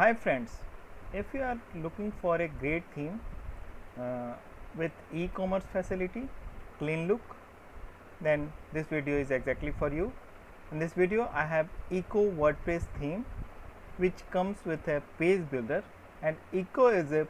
Hi friends, if you are looking for a great theme with e-commerce facility, clean look, then this video is exactly for you. In this video I have Eco WordPress theme which comes with a page builder, and Eco is a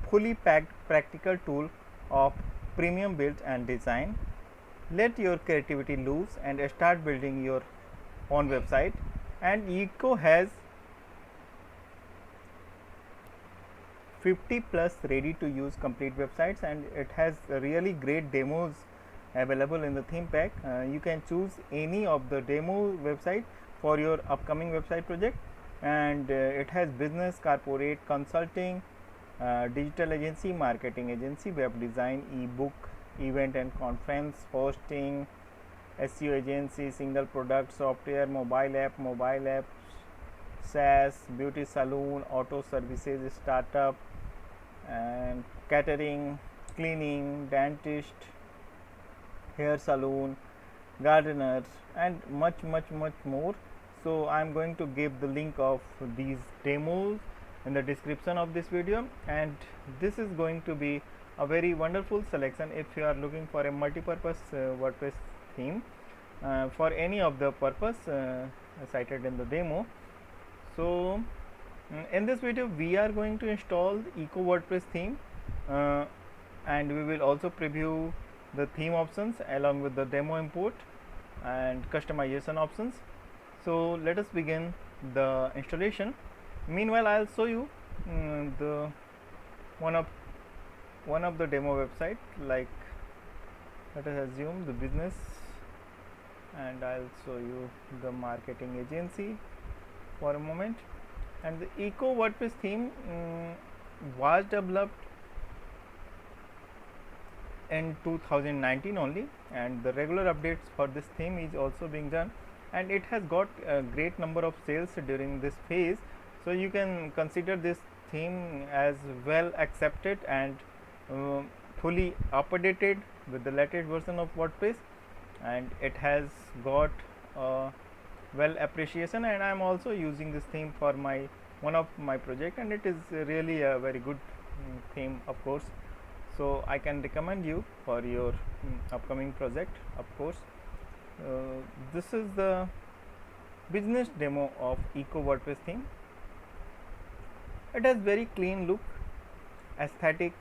fully packed practical tool of premium build and design. Let your creativity loose and start building your own website. And Eco has 50 plus ready to use complete websites, and it has really great demos available in the theme pack. You can choose any of the demo website for your upcoming website project, and it has business, corporate, consulting, digital agency, marketing agency, web design, ebook, event and conference, hosting, SEO agency, single product software, mobile app, SaaS, beauty salon, auto services, startup, and catering, cleaning, dentist, hair salon, gardeners, and much more. So I am going to give the link of these demos in the description of this video, and this is going to be a very wonderful selection if you are looking for a multi-purpose WordPress theme for any of the purpose cited in the demo. So in this video we are going to install Eco WordPress theme, and we will also preview the theme options along with the demo import and customization options. So let us begin the installation. Meanwhile I'll show you the one of the demo website, like let us assume the business, and I'll show you the marketing agency for a moment. And the Eco WordPress theme was developed in 2019 only, and the regular updates for this theme is also being done, and it has got a great number of sales during this phase. So you can consider this theme as well accepted and fully updated with the latest version of WordPress, and it has got well appreciation, and I am also using this theme for one of my project, and it is really a very good theme, of course. So I can recommend you for your upcoming project, of course. This is the business demo of Eco WordPress theme. It has very clean look, aesthetic,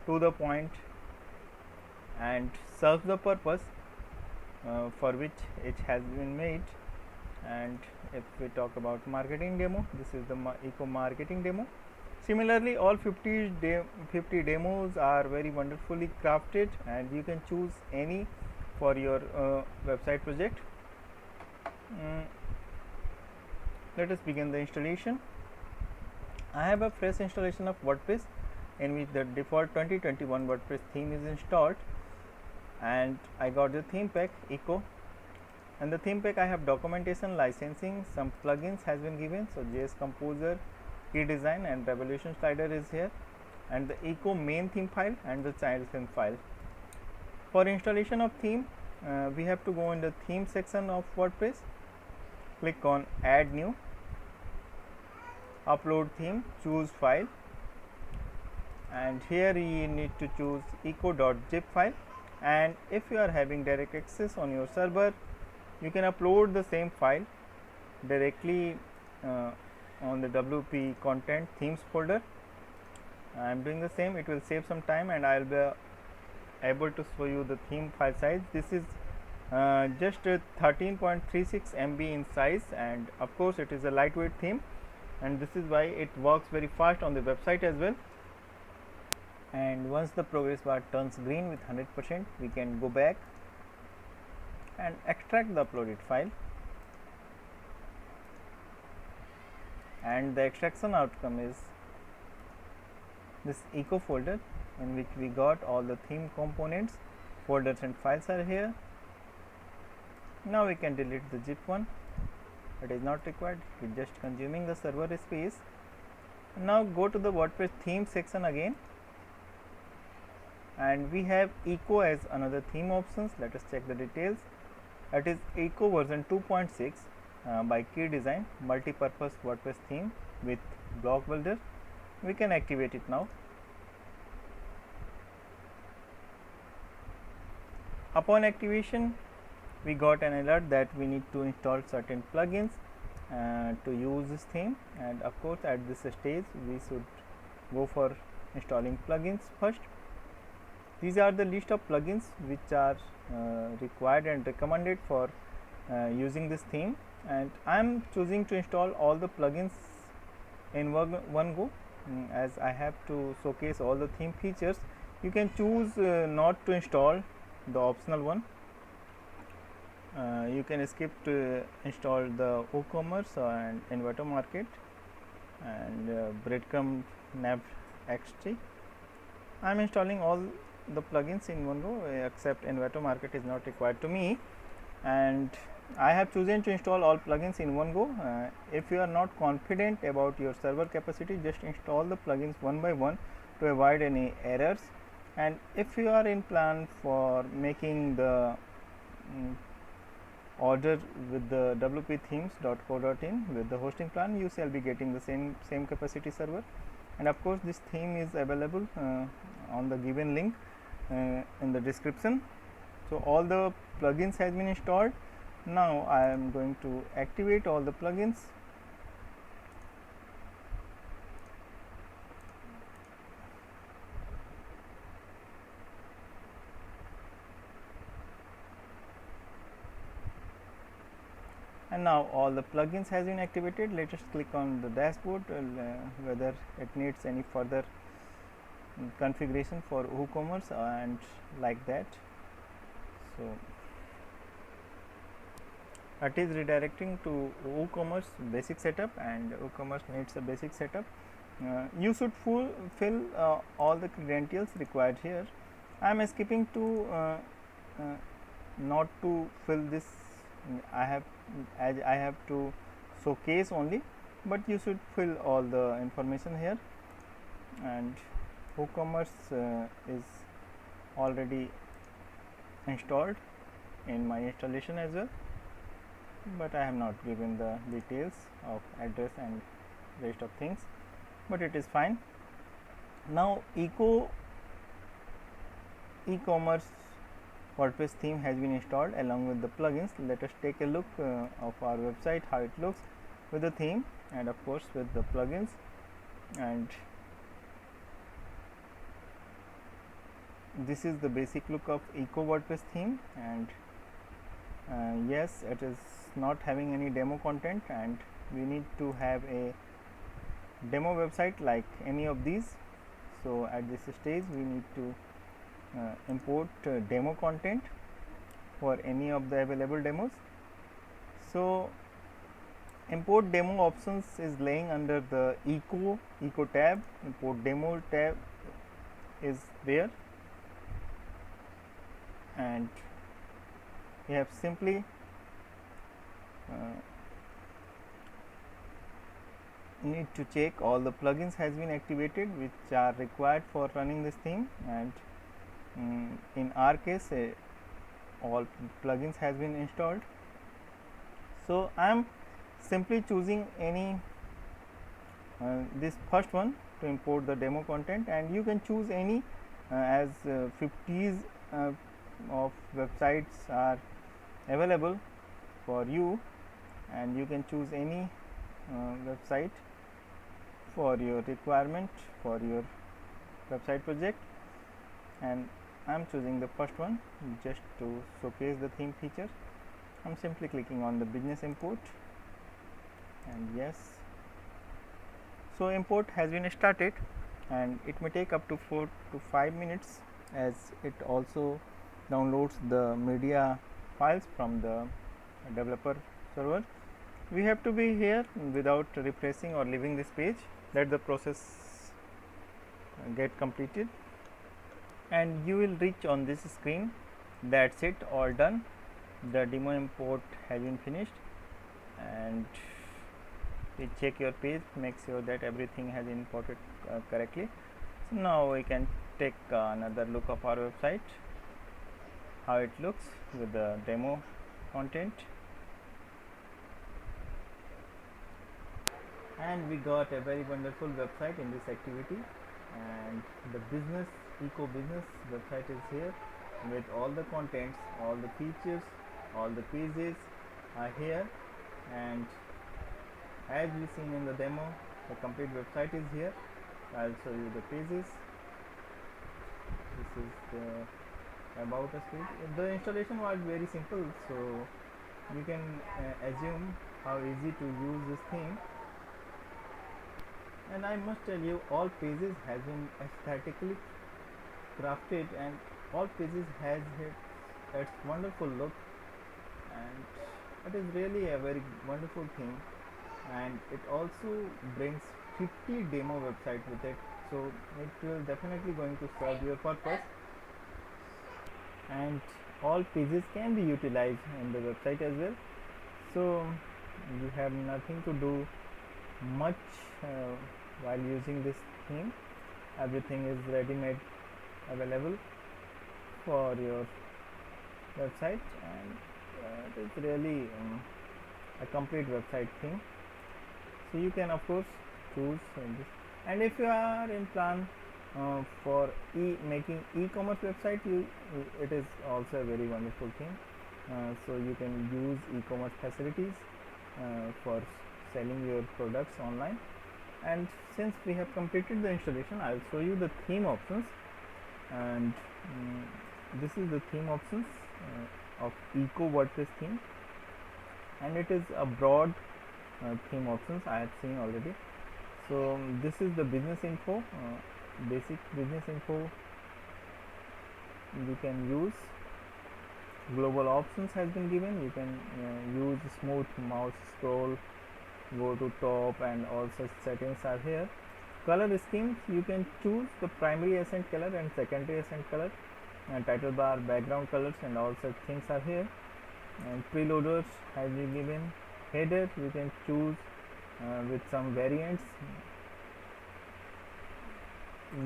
to the point, and serves the purpose for which it has been made. And if we talk about marketing demo, this is the Eco marketing demo. Similarly, all 50 demos are very wonderfully crafted, and you can choose any for your website project. Let us begin the installation. I have a fresh installation of WordPress in which the default 2021 WordPress theme is installed, and I got the theme pack Eco. And the theme pack I have documentation, licensing, some plugins has been given. So JS Composer, Key Design, and Revolution slider is here, and the Eco main theme file and the child theme file. For installation of theme, we have to go in the theme section of WordPress, click on add new, upload theme, choose file, and here you need to choose eco.zip file. And if you are having direct access on your server, you can upload the same file directly on the WP content themes folder. I am doing the same. It will save some time, and I will be able to show you the theme file size. This is just 13.36 MB in size, and of course it is a lightweight theme, and this is why it works very fast on the website as well. And once the progress bar turns green with 100%, we can go back and extract the uploaded file, and the extraction outcome is this Eco folder in which we got all the theme components. Folders and files are here. Now we can delete the zip one, it is not required, it is just consuming the server space. Now go to the WordPress theme section again, and we have Eco as another theme options. Let us check the details. It is Eco version 2.6 by Key Design, multi-purpose WordPress theme with block builder. We can activate it now. Upon activation, we got an alert that we need to install certain plugins to use this theme, and of course at this stage we should go for installing plugins first. These are the list of plugins which are required and recommended for using this theme, and I am choosing to install all the plugins in one go, as I have to showcase all the theme features. You can choose not to install the optional one. You can skip to install the WooCommerce and Envato Market and Breadcrumb Nav XT. I am installing all the plugins in one go, except Envato Market is not required to me, and I have chosen to install all plugins in one go. If you are not confident about your server capacity, just install the plugins one by one to avoid any errors. And if you are in plan for making the order with the wpthemes.co.in with the hosting plan, you shall be getting the same capacity server. And of course this theme is available on the given link in the description. So all the plugins has been installed. Now I am going to activate all the plugins. And now all the plugins has been activated. Let us click on the dashboard whether it needs any further configuration for WooCommerce and like that. So it is redirecting to WooCommerce basic setup, and WooCommerce needs a basic setup. You should fill all the credentials required here. I am skipping to not to fill this. I have to showcase only, but you should fill all the information here. And WooCommerce is already installed in my installation as well, but I have not given the details of address and rest of things, but it is fine. Now e-commerce WordPress theme has been installed along with the plugins. Let us take a look of our website, how it looks with the theme and of course with the plugins. And this is the basic look of Eco WordPress theme, and yes, it is not having any demo content, and we need to have a demo website like any of these. So at this stage we need to import demo content for any of the available demos. So import demo options is laying under the eco tab. Import demo tab is there, and we have simply need to check all the plugins has been activated which are required for running this theme, and in our case all plugins has been installed. So I am simply choosing any this first one to import the demo content, and you can choose any as 50s of websites are available for you, and you can choose any website for your requirement for your website project. And I am choosing the first one just to showcase the theme feature. I am simply clicking on the business import, and yes, so import has been started, and it may take up to 4 to 5 minutes as it also downloads the media files from the developer server. We have to be here without refreshing or leaving this page. Let the process get completed, and you will reach on this screen. That's it, all done. The demo import has been finished, and you check your page, make sure that everything has imported correctly. So now we can take another look of our website, how it looks with the demo content. And we got a very wonderful website in this activity, and the business eco business website is here with all the contents, all the features, all the pages are here. And as we seen in the demo, the complete website is here. I'll show you the pages. This is the about us page. The installation was very simple, so you can assume how easy to use this theme. And I must tell you, all pages has been aesthetically crafted, and all pages has its wonderful look, and it is really a very wonderful thing. And it also brings 50 demo website with it, so it will definitely going to serve your purpose. And all pages can be utilized in the website as well, so you have nothing to do much while using this theme. Everything is ready made available for your website, and it is really a complete website theme. So you can of course choose this. And if you are in plan for making e-commerce website, it is also a very wonderful thing. So you can use e-commerce facilities for selling your products online. And since we have completed the installation, I will show you the theme options. And this is the theme options of Eco WordPress theme, and it is a broad theme options I have seen already. So this is the business info, basic business info. You can use global options has been given. You can use smooth mouse scroll, go to top, and all such settings are here. Color schemes, you can choose the primary accent color and secondary accent color, and title bar, background colors, and all such things are here. And preloaders has been given. Header you can choose with some variants.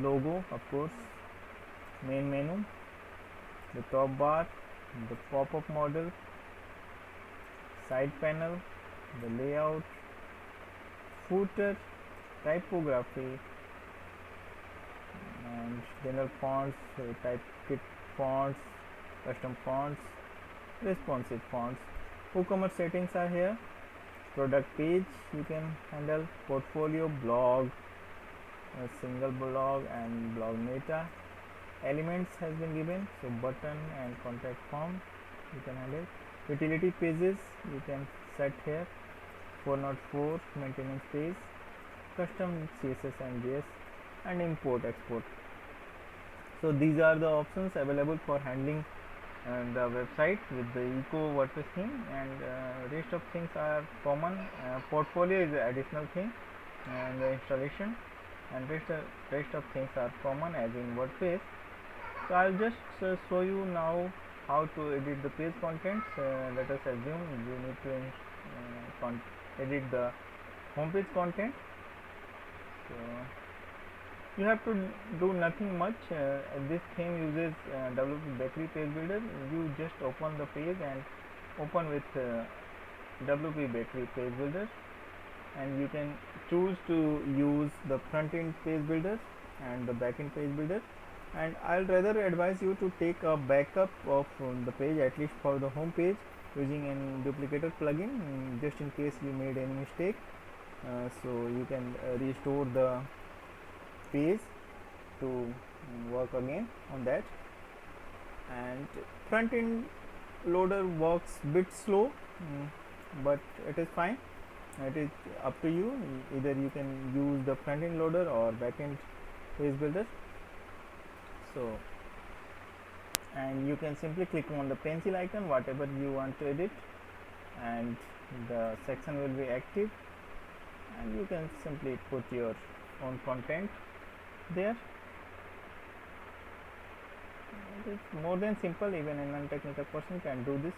Logo, of course. Main menu, the top bar, the pop-up model, side panel, the layout, footer, typography, and general fonts, typekit fonts, custom fonts, responsive fonts. WooCommerce settings are here. Product page you can handle, portfolio, blog, a single blog, and blog meta. Elements has been given, so button and contact form you can handle. Utility pages you can set here. 404 maintenance page, custom CSS and JS, and import export. So these are the options available for handling the website with the Eco WordPress theme, and rest of things are common. Portfolio is the additional thing, and the installation, and rest of things are common as in WordPress. So I'll just show you now how to edit the page contents. Let us assume you need to edit the homepage content. So you have to do nothing much. This theme uses WP Bakery page builder. You just open the page and open with WP Bakery page builder, and you can choose to use the front end page builder and the back end page builder. And I'll rather advise you to take a backup of the page, at least for the home page, using an duplicator plugin, just in case you made any mistake. So you can restore the page to work again on that. And front end loader works bit slow, but it is fine. It is up to you. Either you can use the front end loader or back end page builder. So, and you can simply click on the pencil icon, whatever you want to edit, and the section will be active, and you can simply put your own content there. It is more than simple, even a non-technical person can do this.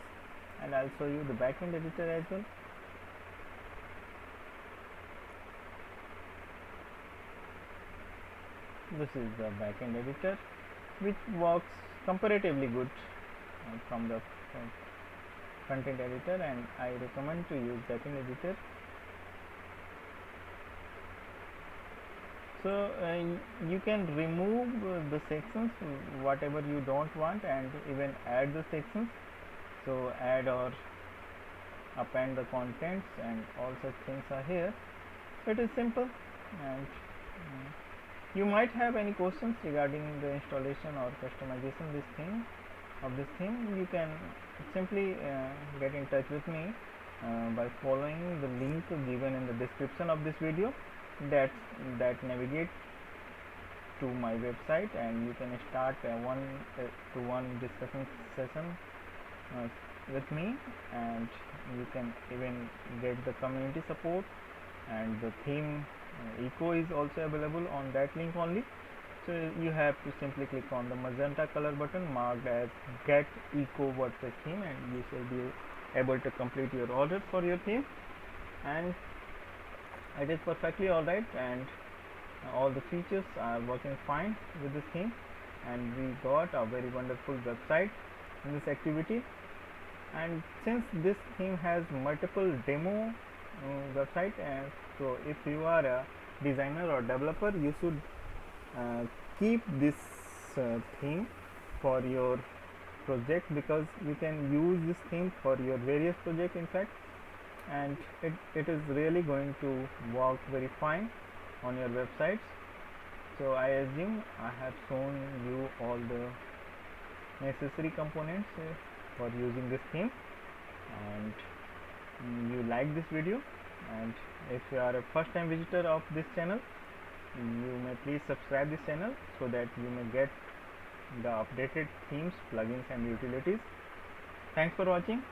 And I'll show you the backend editor as well. This is the backend editor, which works comparatively good from the front end editor, and I recommend to use backend editor. So you can remove the sections whatever you don't want, and even add the sections. So add or append the contents and all such things are here. It is simple. And you might have any questions regarding the installation or customization of this theme. You can simply get in touch with me by following the link given in the description of this video, that navigate to my website, and you can start a one-to-one discussion session uh, with me, and you can even get the community support, and the theme eco is also available on that link only. So you have to simply click on the magenta color button marked as get eco WordPress theme, and you shall be able to complete your order for your theme. And it is perfectly alright, and all the features are working fine with this theme, and we got a very wonderful website in this activity. And since this theme has multiple demo website, and so if you are a designer or developer, you should keep this theme for your project, because you can use this theme for your various projects in fact, and it is really going to work very fine on your websites. So I assume I have shown you all the necessary components for using this theme, and you like this video. And if you are a first time visitor of this channel, you may please subscribe this channel so that you may get the updated themes, plugins and utilities. Thanks for watching.